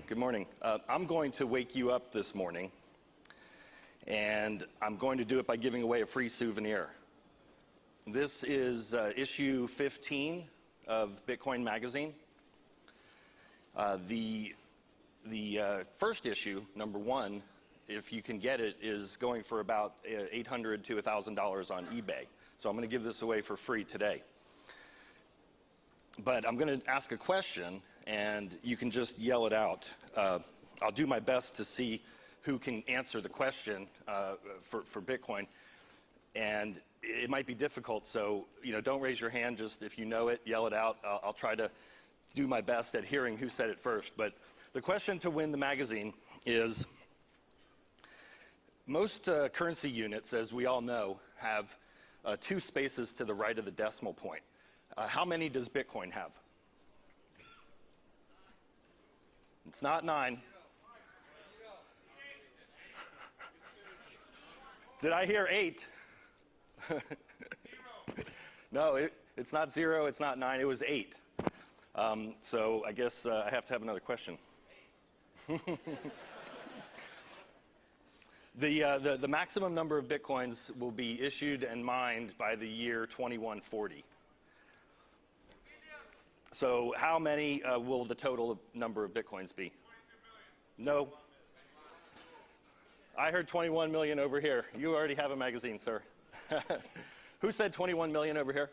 Good morning. I'm going to wake you up this morning, and I'm going to do it by giving away a free souvenir. This is issue 15 of Bitcoin Magazine. The first issue, number 1, if you can get it, is going for about $800 to $1,000 on eBay. So I'm going to give this away for free today. But I'm going to ask a question, and you can just yell it out. I'll do my best to see who can answer the question for Bitcoin. And it might be difficult, so don't raise your hand. Just if you know it, yell it out. I'll try to do my best at hearing who said it first. But the question to win the magazine is, most currency units, as we all know, have 2 spaces to the right of the decimal point. How many does Bitcoin have? It's not 9. Did I hear 8? No, it's not 0, it's not 9, it was 8. So I guess I have to have another question. The maximum number of Bitcoins will be issued and mined by the year 2140. So how many will the total number of Bitcoins be? No. I heard 21 million over here. You already have a magazine, sir. Who said 21 million over here?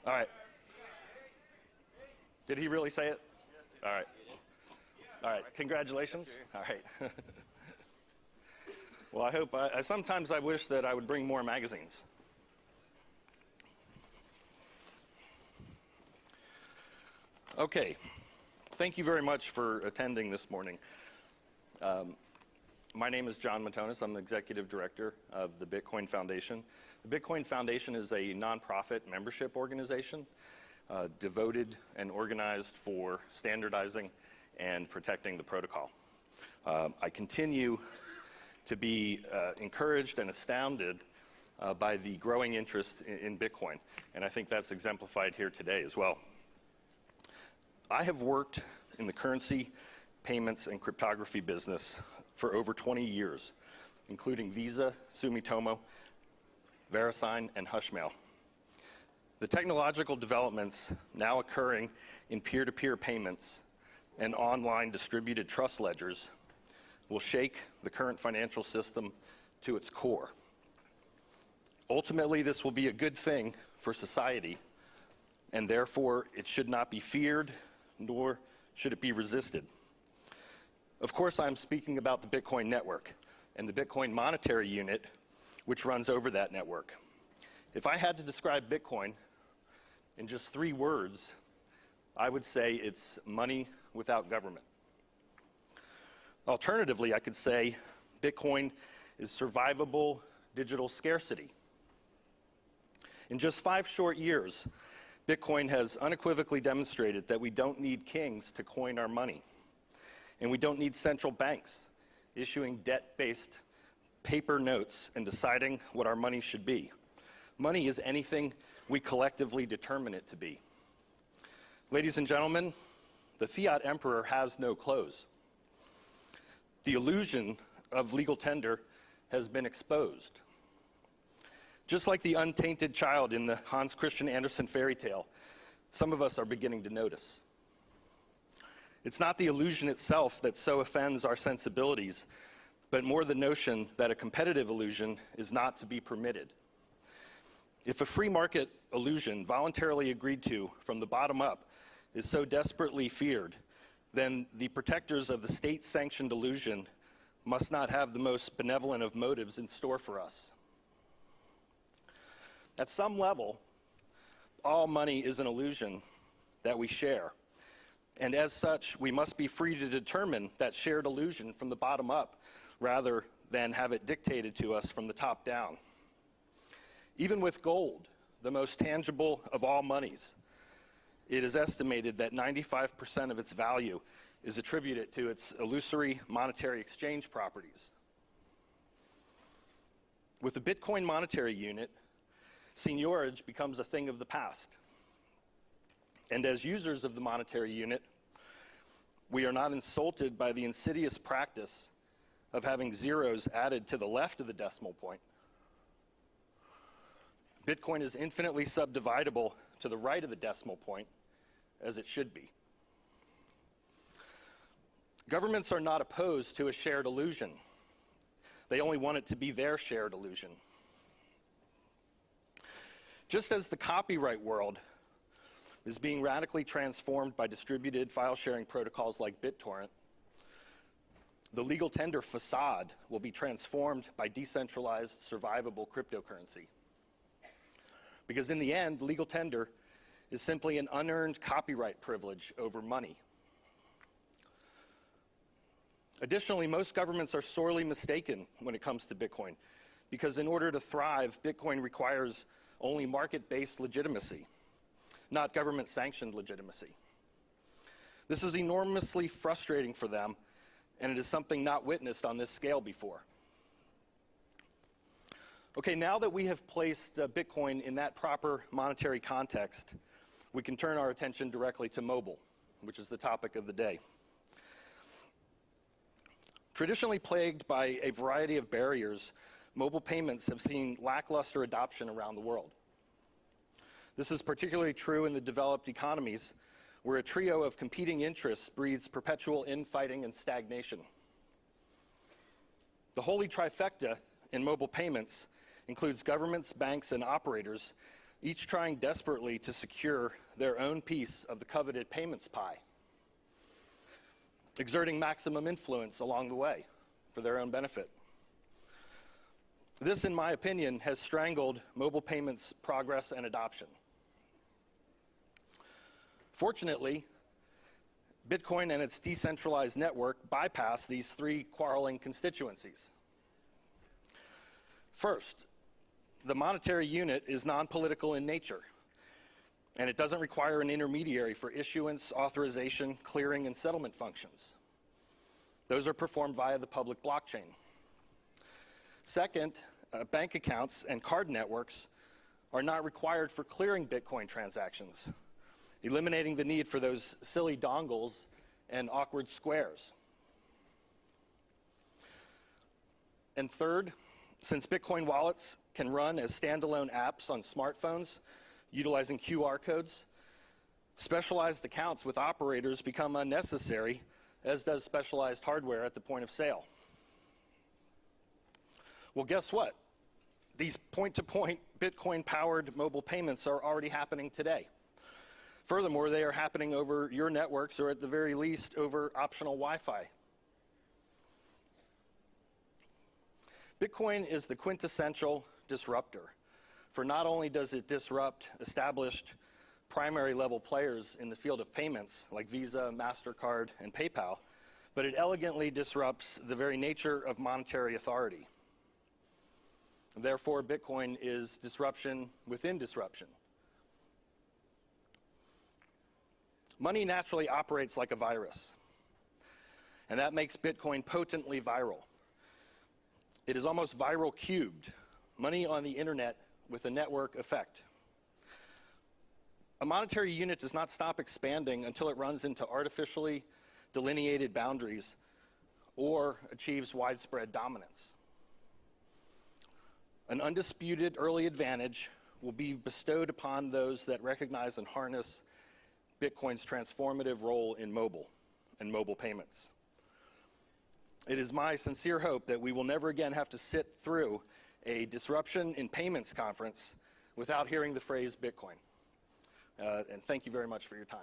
All right. Did he really say it? All right. All right. Congratulations. All right. Well, I hope. Sometimes I wish that I would bring more magazines. Okay. Thank you very much for attending this morning. My name is Jon Matonis. I'm the executive director of the Bitcoin Foundation. The Bitcoin Foundation is a nonprofit membership organization devoted and organized for standardizing and protecting the protocol. I continue to be encouraged and astounded by the growing interest in Bitcoin, and I think that's exemplified here today as well. I have worked in the currency, payments, and cryptography business for over 20 years, including Visa, Sumitomo, VeriSign, and Hushmail. The technological developments now occurring in peer-to-peer payments and online distributed trust ledgers will shake the current financial system to its core. Ultimately, this will be a good thing for society, and therefore it should not be feared, nor should it be resisted. Of course, I'm speaking about the Bitcoin network and the Bitcoin monetary unit, which runs over that network. If I had to describe Bitcoin in just 3 words, I would say it's money without government. Alternatively, I could say Bitcoin is survivable digital scarcity. In just 5 short years, Bitcoin has unequivocally demonstrated that we don't need kings to coin our money, and we don't need central banks issuing debt-based paper notes and deciding what our money should be. Money is anything we collectively determine it to be. Ladies and gentlemen, the fiat emperor has no clothes. The illusion of legal tender has been exposed. Just like the untainted child in the Hans Christian Andersen fairy tale, some of us are beginning to notice. It's not the illusion itself that so offends our sensibilities, but more the notion that a competitive illusion is not to be permitted. If a free market illusion voluntarily agreed to from the bottom up is so desperately feared, then the protectors of the state-sanctioned illusion must not have the most benevolent of motives in store for us. At some level, all money is an illusion that we share. And as such, we must be free to determine that shared illusion from the bottom up, rather than have it dictated to us from the top down. Even with gold, the most tangible of all monies, it is estimated that 95% of its value is attributed to its illusory monetary exchange properties. With the Bitcoin monetary unit, seigniorage becomes a thing of the past. And as users of the monetary unit, we are not insulted by the insidious practice of having zeros added to the left of the decimal point. Bitcoin is infinitely subdividable to the right of the decimal point, as it should be. Governments are not opposed to a shared illusion. They only want it to be their shared illusion. Just as the copyright world is being radically transformed by distributed file sharing protocols like BitTorrent, the legal tender facade will be transformed by decentralized survivable cryptocurrency. Because in the end, legal tender is simply an unearned copyright privilege over money. Additionally, most governments are sorely mistaken when it comes to Bitcoin, because in order to thrive, Bitcoin requires only market-based legitimacy, not government-sanctioned legitimacy. This is enormously frustrating for them, and it is something not witnessed on this scale before. Okay, now that we have placed Bitcoin in that proper monetary context, we can turn our attention directly to mobile, which is the topic of the day. Traditionally plagued by a variety of barriers, mobile payments have seen lackluster adoption around the world. This is particularly true in the developed economies, where a trio of competing interests breeds perpetual infighting and stagnation. The holy trifecta in mobile payments includes governments, banks, and operators, each trying desperately to secure their own piece of the coveted payments pie, exerting maximum influence along the way for their own benefit. This, in my opinion, has strangled mobile payments progress and adoption. Fortunately, Bitcoin and its decentralized network bypass these three quarreling constituencies. First, the monetary unit is non-political in nature, and it doesn't require an intermediary for issuance, authorization, clearing, and settlement functions. Those are performed via the public blockchain. Second, bank accounts and card networks are not required for clearing Bitcoin transactions, eliminating the need for those silly dongles and awkward squares. And third, since Bitcoin wallets can run as standalone apps on smartphones utilizing QR codes, specialized accounts with operators become unnecessary, as does specialized hardware at the point of sale. Well, guess what? These point-to-point Bitcoin-powered mobile payments are already happening today. Furthermore, they are happening over your networks, or at the very least over optional Wi-Fi. Bitcoin is the quintessential disruptor, for not only does it disrupt established primary level players in the field of payments like Visa, MasterCard, and PayPal, but it elegantly disrupts the very nature of monetary authority. Therefore, Bitcoin is disruption within disruption. Money naturally operates like a virus, and that makes Bitcoin potently viral. It is almost viral cubed, money on the internet with a network effect. A monetary unit does not stop expanding until it runs into artificially delineated boundaries or achieves widespread dominance. An undisputed early advantage will be bestowed upon those that recognize and harness Bitcoin's transformative role in mobile and mobile payments. It is my sincere hope that we will never again have to sit through a disruption in payments conference without hearing the phrase Bitcoin. And thank you very much for your time.